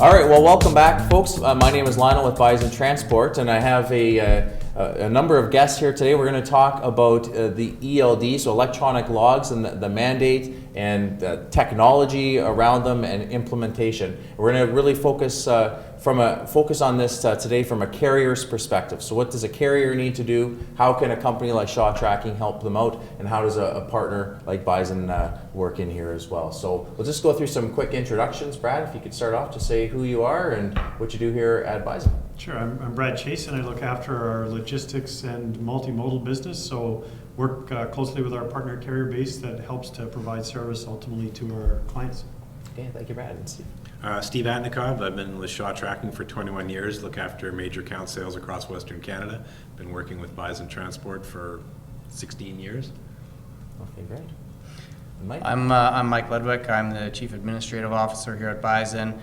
All right, well, welcome back, folks. My name is Lionel with Bison Transport, and I have a number of guests here today. We're going to talk about the ELD, so electronic logs, and the mandate and technology around them and implementation. We're going to really focus on this today from a carrier's perspective. So what does a carrier need to do? How can a company like Shaw Tracking help them out? And how does a partner like Bison work in here as well? So we'll just go through some quick introductions. Brad, if you could start off, just say who you are and what you do here at Bison. Sure, I'm Brad Chase, and I look after our logistics and multimodal business. So work closely with our partner carrier base that helps to provide service ultimately to our clients. Okay, thank you, Brad. And Steve. Steve Atnikov. I've been with Shaw Tracking for 21 years, look after major account sales across Western Canada. Been working with Bison Transport for 16 years. Okay, great. Mike? I'm Mike Ludwig. I'm the Chief Administrative Officer here at Bison.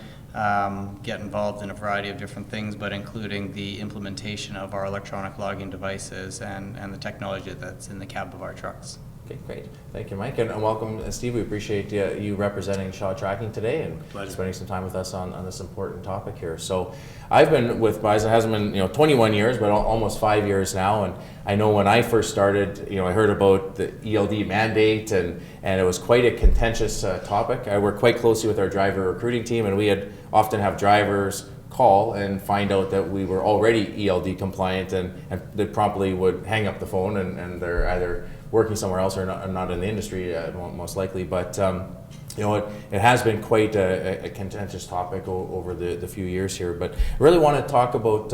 Get involved in a variety of different things, but including the implementation of our electronic logging devices and the technology that's in the cab of our trucks. Okay, great. Thank you, Mike, and welcome, Steve. We appreciate you representing Shaw Tracking today and spending some time with us on this important topic here. So I've been with Bison, it hasn't been 21 years, but almost 5 years now, and I know when I first started, I heard about the ELD mandate, and it was quite a contentious topic. I work quite closely with our driver recruiting team, and we had often have drivers call and find out that we were already ELD compliant, and they promptly would hang up the phone, and they're either working somewhere else or not in the industry, most likely. But it has been quite a contentious topic over the few years here. But I really want to talk about,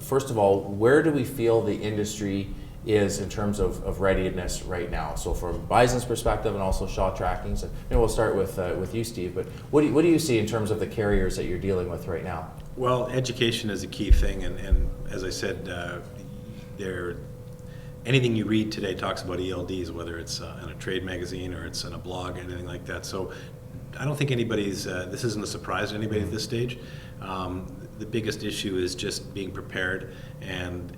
first of all, where do we feel the industry is in terms of readiness right now? So from Bison's perspective and also Shaw Tracking's, and we'll start with you, Steve, but what do you see in terms of the carriers that you're dealing with right now? Well, education is a key thing, and as I said, anything you read today talks about ELDs, whether it's in a trade magazine or it's in a blog, anything like that. So I don't think this isn't a surprise to anybody at this stage. The biggest issue is just being prepared and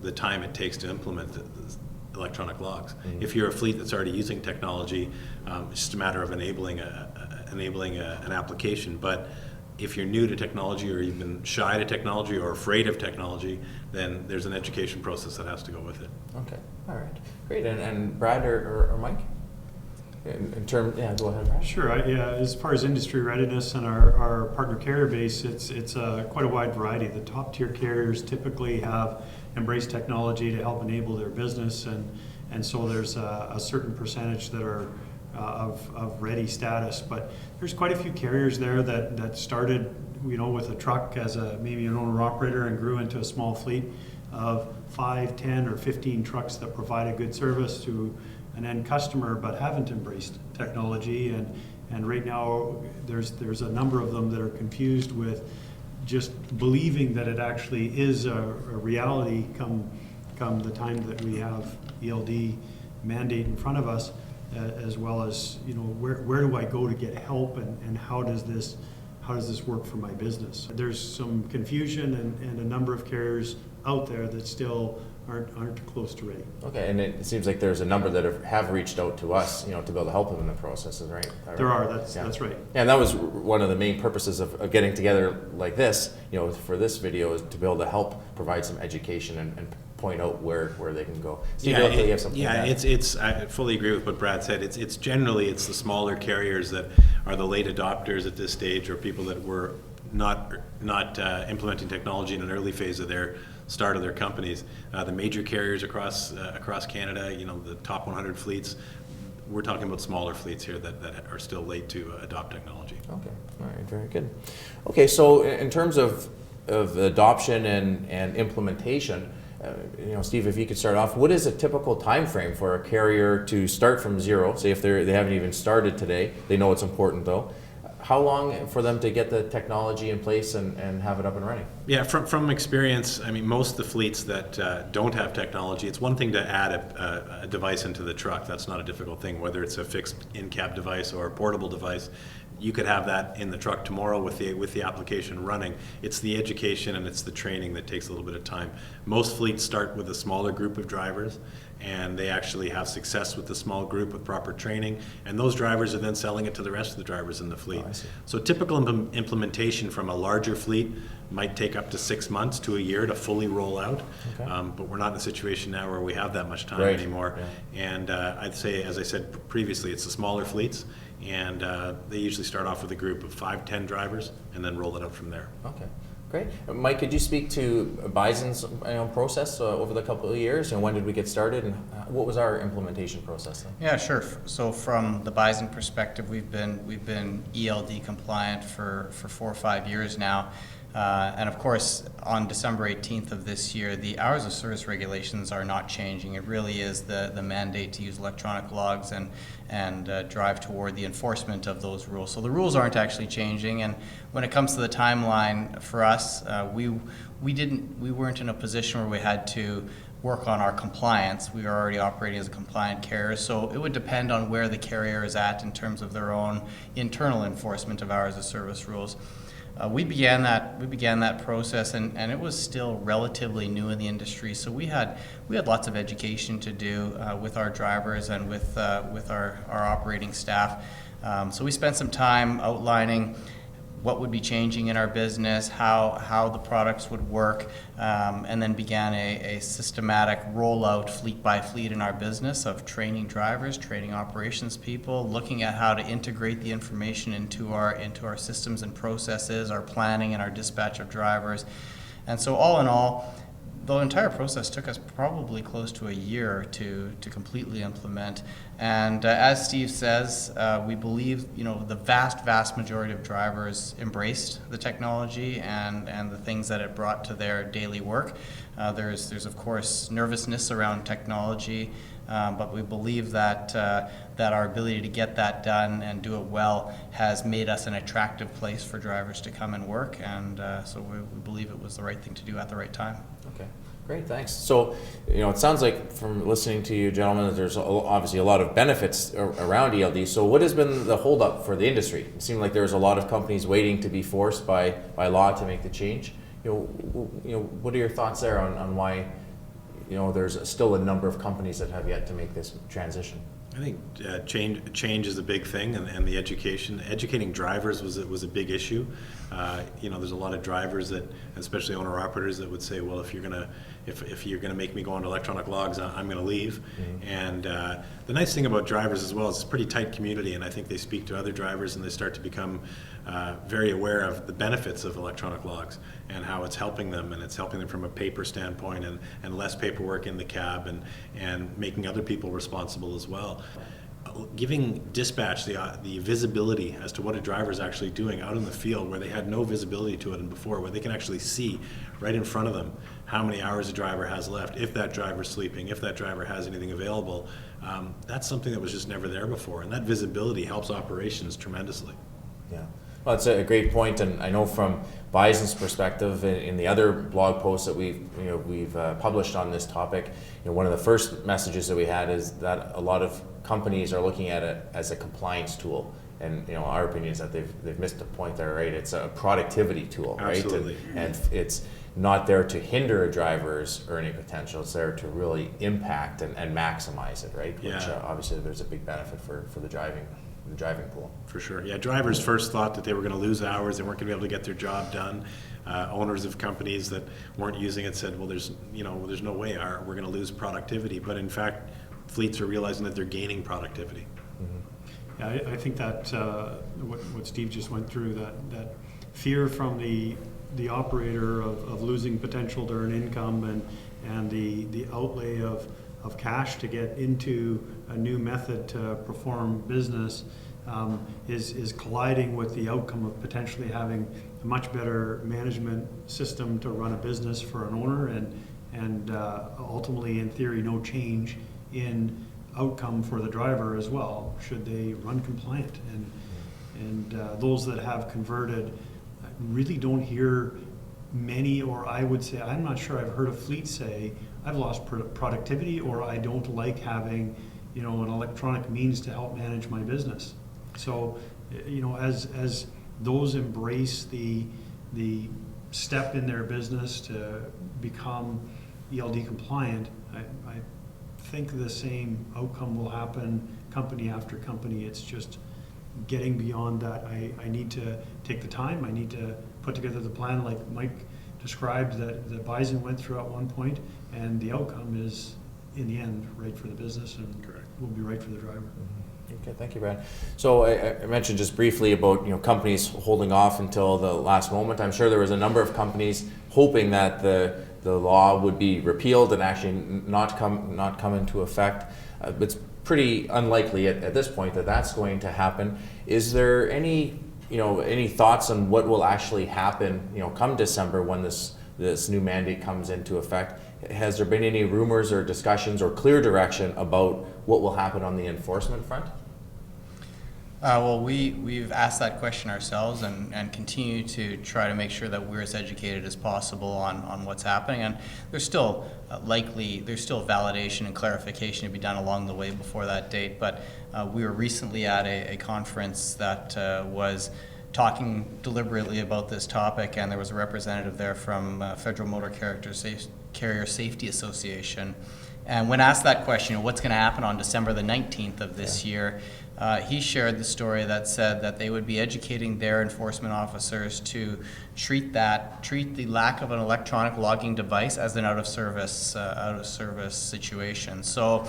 the time it takes to implement the electronic logs. Mm-hmm. If you're a fleet that's already using technology, it's just a matter of enabling an application. But if you're new to technology, or you've been shy to technology or afraid of technology, then there's an education process that has to go with it. Okay, all right, great. And Brad or Mike? In terms, yeah, go ahead, Brad. Sure. As far as industry readiness and our partner carrier base, it's quite a wide variety. The top tier carriers typically have embraced technology to help enable their business, and so there's a certain percentage that are of ready status. But there's quite a few carriers there that started with a truck as maybe an owner operator and grew into a small fleet of 5, 10, or 15 trucks that provide a good service to an end customer, but haven't embraced technology. And right now there's a number of them that are confused with just believing that it actually is a reality come the time that we have ELD mandate in front of us, as well as where do I go to get help, and how does this work for my business? There's some confusion and a number of carriers out there that still aren't close to ready. Okay, and it seems like there's a number that have reached out to us, to be able to help them in the processes, right? There are. That's right. Yeah, and that was one of the main purposes of getting together like this, for this video, is to be able to help provide some education and point out where they can go. Steve, you have something? Yeah, it's I fully agree with what Brad said. It's generally the smaller carriers that are the late adopters at this stage, or people that were not implementing technology in an early phase of their start of their companies. The major carriers across Canada, the top 100 fleets, we're talking about smaller fleets here that are still late to adopt technology. Okay, all right, very good. Okay, so in terms of adoption and implementation, Steve, if you could start off, what is a typical time frame for a carrier to start from zero? Say if they haven't even started today, they know it's important though. How long for them to get the technology in place and have it up and running? Yeah, from experience, most of the fleets that don't have technology, it's one thing to add a device into the truck. That's not a difficult thing, whether it's a fixed in-cab device or a portable device. you could have that in the truck tomorrow with the application running. It's the education and it's the training that takes a little bit of time. Most fleets start with a smaller group of drivers, and they actually have success with the small group with proper training, and those drivers are then selling it to the rest of the drivers in the fleet. Oh, I see. So typical implementation from a larger fleet might take up to 6 months to a year to fully roll out. Okay. But we're not in a situation now where we have that much time Right. anymore. Yeah. And I'd say, as I said previously, it's the smaller fleets, and they usually start off with a group of 5-10 drivers and then roll it out from there. Okay, great. Mike, could you speak to Bison's process over the couple of years, and when did we get started, and what was our implementation process then? Yeah, sure. So from the Bison perspective, we've been ELD compliant for 4 or 5 years now. And of course, on December 18th of this year, the hours of service regulations are not changing. It really is the mandate to use electronic logs and drive toward the enforcement of those rules. So the rules aren't actually changing. And when it comes to the timeline for us, we weren't in a position where we had to work on our compliance. We are already operating as a compliant carrier, so it would depend on where the carrier is at in terms of their own internal enforcement of hours of service rules. We began that process, and it was still relatively new in the industry. So we had lots of education to do with our drivers and with our operating staff. So we spent some time outlining what would be changing in our business, how the products would work, and then began a systematic rollout fleet by fleet in our business of training drivers, training operations people, looking at how to integrate the information into our systems and processes, our planning and our dispatch of drivers. And so all in all, the entire process took us probably close to a year to completely implement. And as Steve says, we believe the vast majority of drivers embraced the technology and the things that it brought to their daily work. There's of course nervousness around technology, but we believe that our ability to get that done and do it well has made us an attractive place for drivers to come and work, and so we believe it was the right thing to do at the right time. Okay, great, thanks. So, it sounds like from listening to you gentlemen that there's obviously a lot of benefits around ELD. So what has been the holdup for the industry? It seemed like there's a lot of companies waiting to be forced by law to make the change. What are your thoughts there on why there's still a number of companies that have yet to make this transition? I think change is a big thing, and the educating drivers was a big issue. There's a lot of drivers that, especially owner operators, that would say, well, if you're gonna make me go onto electronic logs, I'm gonna leave. Mm-hmm. And the nice thing about drivers as well is it's a pretty tight community, and I think they speak to other drivers and they start to become very aware of the benefits of electronic logs and how it's helping them, and it's helping them from a paper standpoint and less paperwork in the cab and making other people responsible as well. Giving dispatch the visibility as to what a driver is actually doing out in the field where they had no visibility to it before, where they can actually see right in front of them how many hours a driver has left, if that driver's sleeping, if that driver has anything available. That's something that was just never there before, and that visibility helps operations tremendously. Yeah. Well, that's a great point, and I know from Bison's perspective, in the other blog posts that we've published on this topic, one of the first messages that we had is that a lot of companies are looking at it as a compliance tool, and our opinion is that they've missed the point there, right? It's a productivity tool, right? Absolutely. And it's not there to hinder a driver's earning potential. It's there to really impact and maximize it, right? Yeah. Which obviously there's a big benefit for the driving pool. For sure. Yeah, drivers first thought that they were going to lose hours, they weren't going to be able to get their job done. Owners of companies that weren't using it said, well, there's no way we're going to lose productivity. But in fact, fleets are realizing that they're gaining productivity. Mm-hmm. Yeah, I think that what Steve just went through, that fear from the operator of losing potential to earn income and the outlay of cash to get into a new method to perform business is colliding with the outcome of potentially having a much better management system to run a business for an owner and ultimately, in theory, no change in outcome for the driver as well, should they run compliant. And those that have converted really don't hear many, or I would say, I'm not sure I've heard a fleet say, I've lost productivity, or I don't like having an electronic means to help manage my business. So as those embrace the step in their business to become ELD compliant, I think the same outcome will happen company after company. It's just getting beyond that. I need to take the time. I need to put together the plan like Mike described that the Bison went through at one point, and the outcome is, in the end, right for the business and will be right for the driver. Okay, thank you, Brad. So I mentioned just briefly about companies holding off until the last moment. I'm sure there was a number of companies hoping that the law would be repealed and actually not come into effect. It's pretty unlikely at this point that that's going to happen. Is there any thoughts on what will actually happen come December when this new mandate comes into effect? Has there been any rumors or discussions or clear direction about what will happen on the enforcement front? Well, we've asked that question ourselves and continue to try to make sure that we're as educated as possible on what's happening. And there's still validation and clarification to be done along the way before that date. But we were recently at a conference that was talking deliberately about this topic, and there was a representative there from Federal Motor Carrier Safety Association. And when asked that question, what's going to happen on December the 19th of this year, he shared the story that said that they would be educating their enforcement officers to treat the lack of an electronic logging device as an out of service situation. So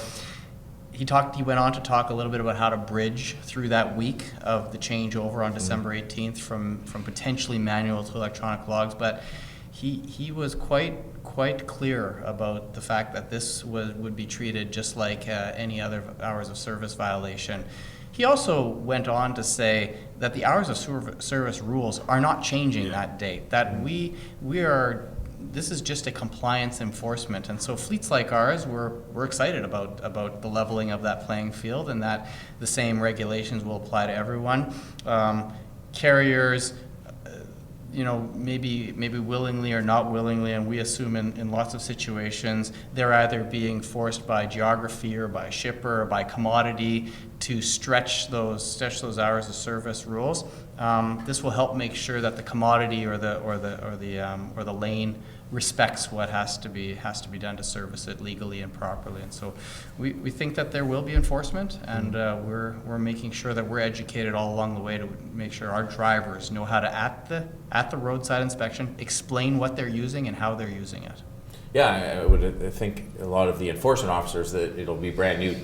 he went on to talk a little bit about how to bridge through that week of the changeover on December 18th from potentially manual to electronic logs, but he was quite clear about the fact that this would be treated just like any other hours of service violation. He also went on to say that the hours of service rules are not changing that date, that this is just a compliance enforcement. And so fleets like ours, we're excited about the leveling of that playing field and that the same regulations will apply to everyone. Carriers, maybe willingly or not willingly, and we assume in lots of situations, they're either being forced by geography or by shipper or by commodity to stretch those hours of service rules. This will help make sure that the commodity or the lane respects what has to be done to service it legally and properly. And so we think that there will be enforcement, and we're making sure that we're educated all along the way to make sure our drivers know how to, at the roadside inspection, explain what they're using and how they're using it. Yeah, I think a lot of the enforcement officers, that it'll be brand new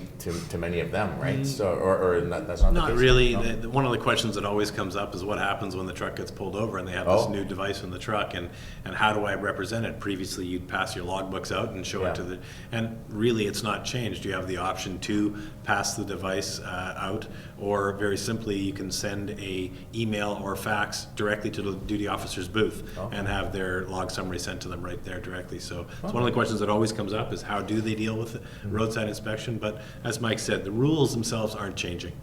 to many of them, right? So, or that's not the case. Not really. No? One of the questions that always comes up is what happens when the truck gets pulled over and they have this new device in the truck, and how do I represent it? Previously, you'd pass your logbooks out and show it to and really it's not changed. You have the option to pass the device out, or very simply, you can send a email or fax directly to the duty officer's booth and have their log summary sent to them right there directly. So it's one of the questions that always comes up is how do they deal with roadside inspection? But as Mike said, the rules themselves aren't changing.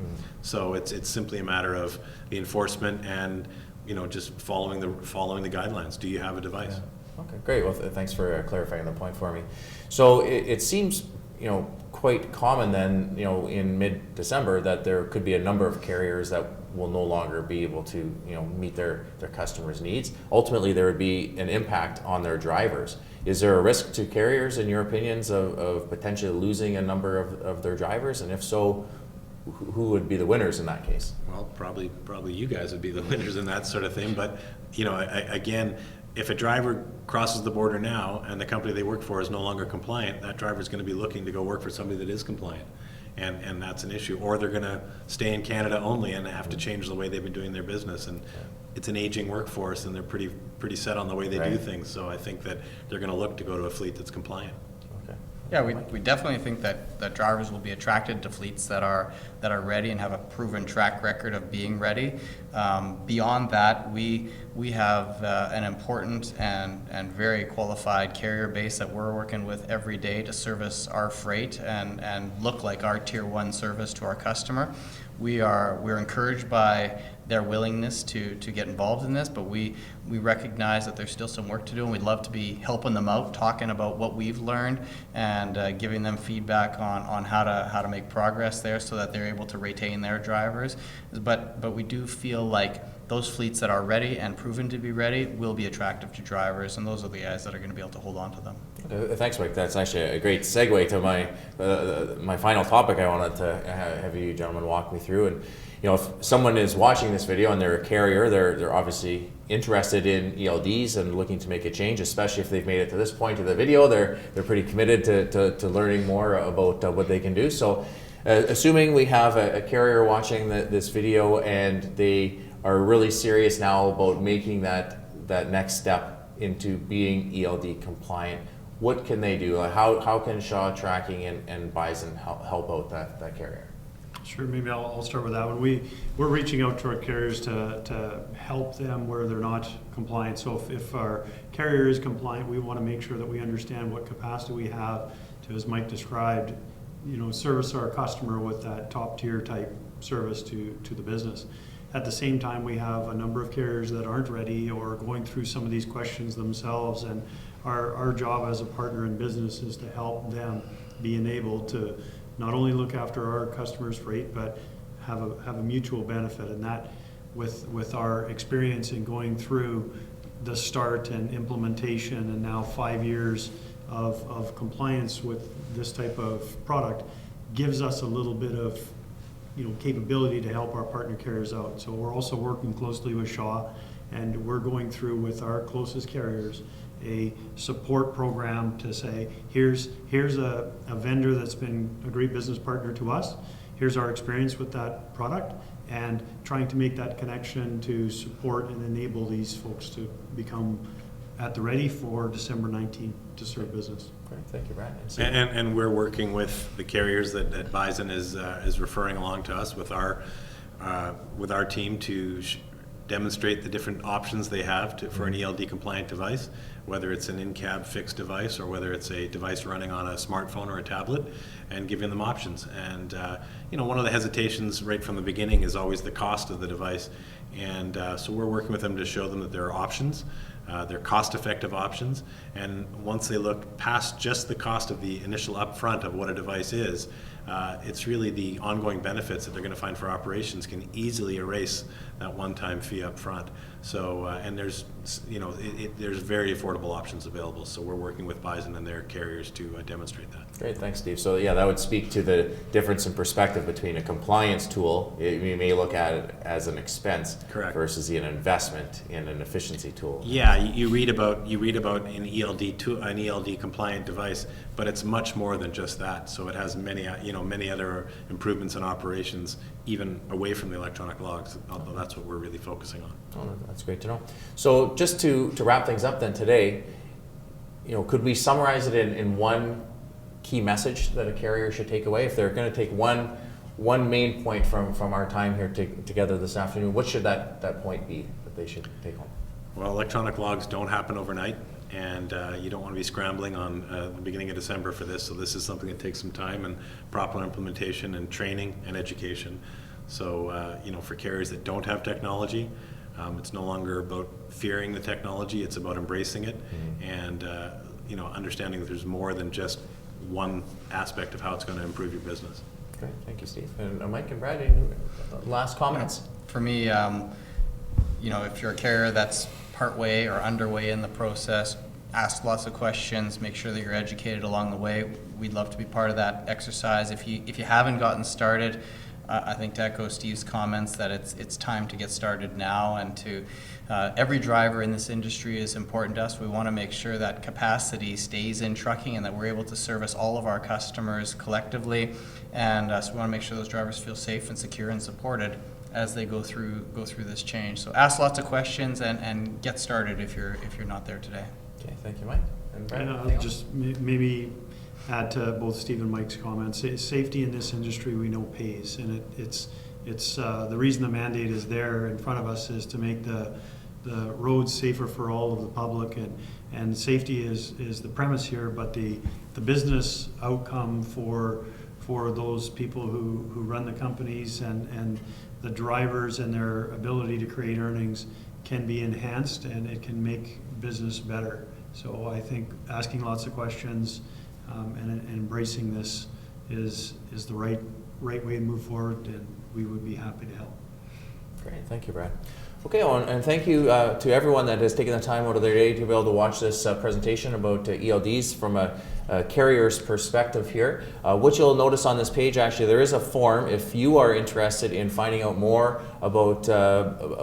So it's simply a matter of the enforcement and just following the guidelines. Do you have a device? Yeah. Okay, great. Well, thanks for clarifying the point for me. So it seems quite common then in mid-December that there could be a number of carriers that will no longer be able to meet their customers' needs. Ultimately, there would be an impact on their drivers. Is there a risk to carriers, in your opinions, of potentially losing a number of their drivers? And if so, who would be the winners in that case? Well, probably you guys would be the winners in that sort of thing. But again, if a driver crosses the border now and the company they work for is no longer compliant, that driver is going to be looking to go work for somebody that is compliant. And that's an issue. Or they're going to stay in Canada only and have to change the way they've been doing their business. And it's an aging workforce, and they're pretty set on the way they do things. So I think that they're going to look to go to a fleet that's compliant. Yeah, we definitely think that drivers will be attracted to fleets that are ready and have a proven track record of being ready. Beyond that, we have an important and very qualified carrier base that we're working with every day to service our freight and look like our Tier 1 service to our customer. We're encouraged by their willingness to get involved in this, but we recognize that there's still some work to do, and we'd love to be helping them out, talking about what we've learned, and giving them feedback on how to make progress there so that they're able to retain their drivers. But we do feel like those fleets that are ready and proven to be ready will be attractive to drivers, and those are the guys that are going to be able to hold on to them. Thanks, Mike. That's actually a great segue to my final topic I wanted to have you gentlemen walk me through. And if someone is watching this video and they're a carrier, they're obviously interested in ELDs and looking to make a change, especially if they've made it to this point of the video. They're pretty committed to learning more about what they can do. So, assuming we have a carrier watching this video and they are really serious now about making that next step into being ELD compliant, what can they do? How can Shaw Tracking and Bison help out that carrier? Sure, maybe I'll start with that one. We're reaching out to our carriers to help them where they're not compliant. So if our carrier is compliant, we want to make sure that we understand what capacity we have to, as Mike described, service our customer with that top tier type service to the business. At the same time, we have a number of carriers that aren't ready or going through some of these questions themselves, and our job as a partner in business is to help them be enabled to not only look after our customers' freight, but have a mutual benefit. And that, with our experience in going through the start and implementation and now 5 years of compliance with this type of product, gives us a little bit of capability to help our partner carriers out. So we're also working closely with Shaw, and we're going through with our closest carriers a support program to say, here's a vendor that's been a great business partner to us. Here's our experience with that product, and trying to make that connection to support and enable these folks to become at the ready for December 19th to serve business. Great, thank you, Brad. And we're working with the carriers that Bison is referring along to us with our team to demonstrate the different options they have for an ELD compliant device, whether it's an in-cab fixed device or whether it's a device running on a smartphone or a tablet, and giving them options. And one of the hesitations right from the beginning is always the cost of the device, and so we're working with them to show them that there are options. They're cost-effective options, and once they look past just the cost of the initial upfront of what a device is, it's really the ongoing benefits that they're going to find for operations can easily erase that one-time fee up front. So, and there's very affordable options available. So we're working with Bison and their carriers to demonstrate that. Great, thanks, Steve. So yeah, that would speak to the difference in perspective between a compliance tool. You may look at it as an expense, correct, versus an investment in an efficiency tool. Yeah, you read about an ELD compliant device, but it's much more than just that. So it has many other improvements in operations, even away from the electronic logs, although that's what we're really focusing on. Oh, that's great to know. So just to wrap things up then today, could we summarize it in one key message that a carrier should take away? If they're going to take one main point from our time here together this afternoon, what should that point be that they should take home? Well, electronic logs don't happen overnight, and you don't want to be scrambling on the beginning of December for this. So this is something that takes some time and proper implementation and training and education. So for carriers that don't have technology, it's no longer about fearing the technology. It's about embracing it, and understanding that there's more than just one aspect of how it's going to improve your business. Great, thank you, Steve. And Mike and Brad, any last comments? For me, if you're a carrier that's partway or underway in the process, ask lots of questions, make sure that you're educated along the way. We'd love to be part of that exercise. If you haven't gotten started, I think to echo Steve's comments that it's time to get started now, and to every driver in this industry is important to us. We want to make sure that capacity stays in trucking and that we're able to service all of our customers collectively, and so we want to make sure those drivers feel safe and secure and supported as they go through this change. So ask lots of questions and get started if you're not there today. Okay, thank you, Mike. And Brad, And I'll just maybe add to both Steve and Mike's comments. Safety in this industry we know pays, and it's the reason the mandate is there in front of us is to make the roads safer for all of the public, and safety is the premise here, but the business outcome for for those people who run the companies, and the drivers and their ability to create earnings can be enhanced, and it can make business better. So I think asking lots of questions and embracing this is the right way to move forward, and we would be happy to help. Great, thank you, Brad. Okay, well, and thank you to everyone that has taken the time out of their day to be able to watch this presentation about ELDs from a carrier's perspective here. What you'll notice on this page, actually, there is a form if you are interested in finding out more about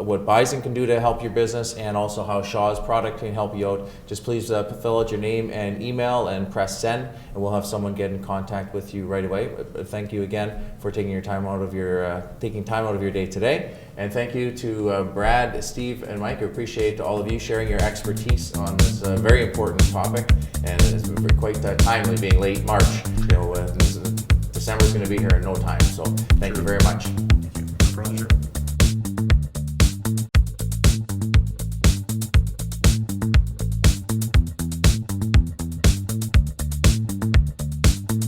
what Bison can do to help your business, and also how Shaw's product can help you out. Just please fill out your name and email and press send, and we'll have someone get in contact with you right away. Thank you again for taking time out of your day today, and thank you to Brad, Steve, and Mike. I appreciate all of you sharing your expertise on this very important topic, and it's been quite timely being late March. December's going to be here in no time, so thank you very much.